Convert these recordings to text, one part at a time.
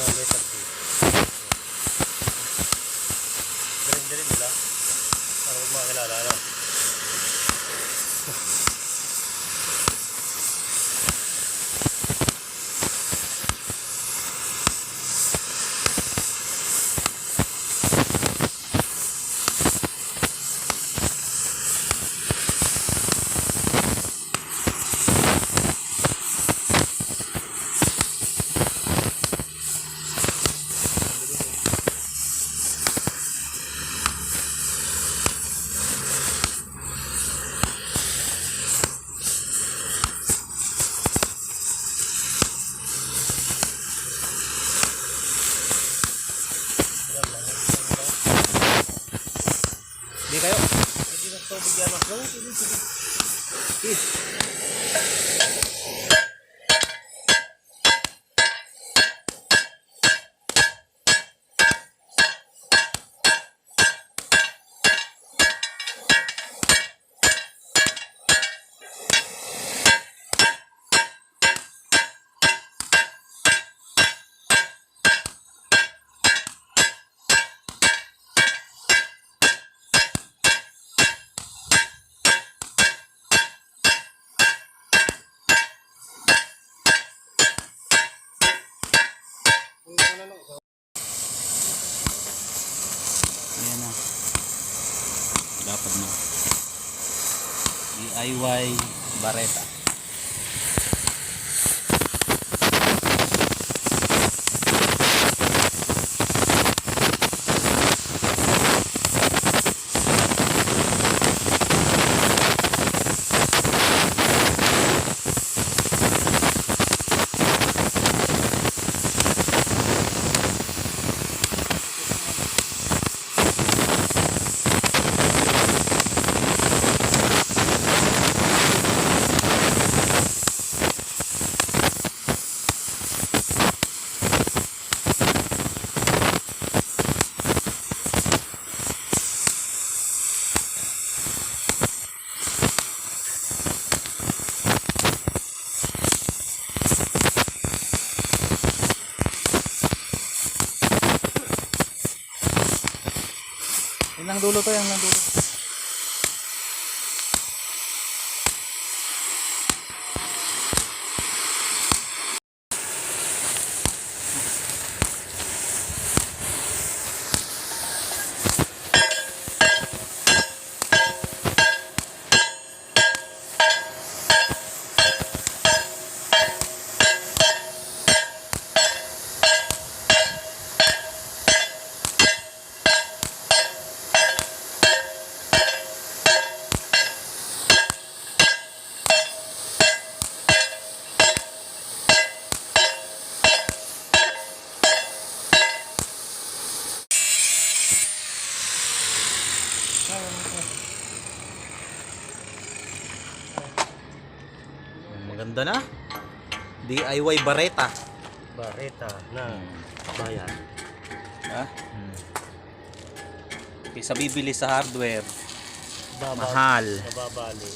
letter B. Galing-galing nila. Para huwag makakilala, ano? Di kayo? Hindi na ito bigyan ako. Is. Ayan na. Dapat na. DIY bareta. Yan lang dulo to, yan lang dulo. Maganda na. DIY bareta. Bareta na bayan. Ha? Kaysa bibili sa hardware, mahal. Mababali.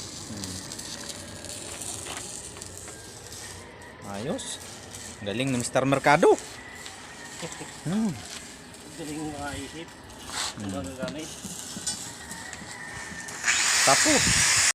Ayos. Galing ni Mr. Mercado. Galing makaisip. Magagamit. Tapo.